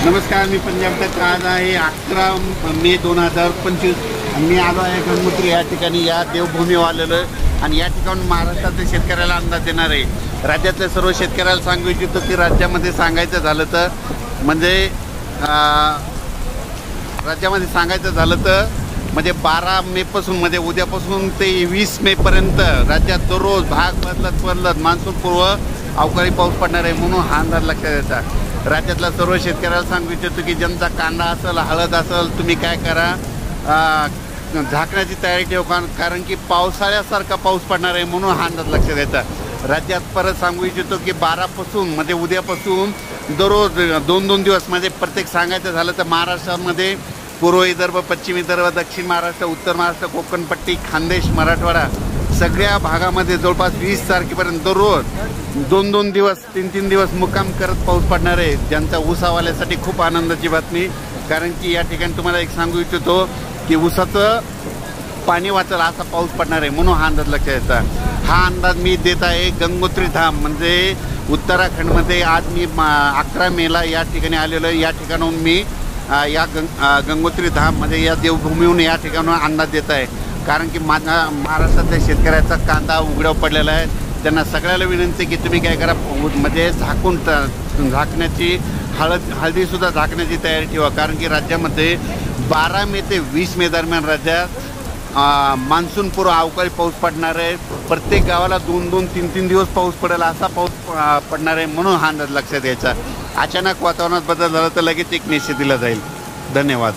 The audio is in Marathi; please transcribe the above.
नमस्कार, मी पंजाब तक आज आहे 11 मे 2025 आणि मी आलो आहे गंगोत्री या ठिकाणी, या देवभूमीवर आलेलो आहे आणि या ठिकाणी महाराष्ट्रातल्या शेतकऱ्याला अंदाज देणार आहे। राज्यातल्या सर्व शेतकऱ्याला सांगू इच्छितो की राज्यामध्ये सांगायचं झालं तर राज्यामध्ये सांगायचं झालं तर 12 मे पासून उद्यापासून ते 20 मे पर्यंत राज्यात दररोज भाग बदलत मान्सून पूर्व अवकाळी पाऊस पडणार आहे, म्हणून हा अंदाज लक्षात घ्यायचा। राज्यातल्या सर्व शेतकऱ्याला सांगू इच्छितो की ज्यांचा कांदा असेल, हळद असेल, तुम्ही काय करा, झाकण्याची तयारी ठेवा, कारण की पावसाळ्यासारखा पाऊस पडणार आहे, म्हणून हा अंदाज लक्षात घ्यायचा। राज्यात परत सांगू इच्छितो की 12 पासून उद्यापासून दररोज 2-2 दिवस प्रत्येक सांगायचं झालं तर महाराष्ट्रामध्ये पूर्व विदर्भ, पश्चिम विदर्भ, दक्षिण महाराष्ट्र, उत्तर महाराष्ट्र, कोकणपट्टी, खानदेश, मराठवाडा सगळ्या भागामध्ये जवळपास 20 तारखेपर्यंत दररोज 2-2 दिवस 3-3 दिवस मुक्काम करत पाऊस पडणार आहे। ज्यांचा ऊसावाल्यासाठी खूप आनंदाची बातमी, कारण की या ठिकाणी तुम्हाला एक सांगू इच्छितो की ऊसाचं पाणी वाचेल असा पाऊस पडणार आहे, म्हणून हा अंदाज लक्षात घ्यायचा। हा अंदाज मी देत आहे गंगोत्री धाम उत्तराखंडमध्ये। आज मी 11 मेला या ठिकाणी आलेलो आहे। या ठिकाणाहून मी या गंगोत्री धाम या देवभूमीहून या ठिकाणाहून अंदाज देत आहे, कारण की माझ्या महाराष्ट्रातल्या शेतकऱ्याचा कांदा उघड्यावर पडलेला आहे। त्यांना सगळ्याला विनंती की तुम्ही काय करा, झाकण्याची हळदीसुद्धा झाकण्याची तयारी ठेवा, कारण की राज्यामध्ये 12 मे ते 20 मे दरम्यान राज्यात मान्सून पूर्व अवकाळी पाऊस पडणार आहे। प्रत्येक गावाला 2-2, 3-3 दिवस पाऊस पडेल असा पाऊस पडणार आहे, म्हणून हा अंदाज लक्षात घ्यायचा। अचानक वातावरणात बदल झाला तर लगेच एक निश्चित दिला जाईल। धन्यवाद।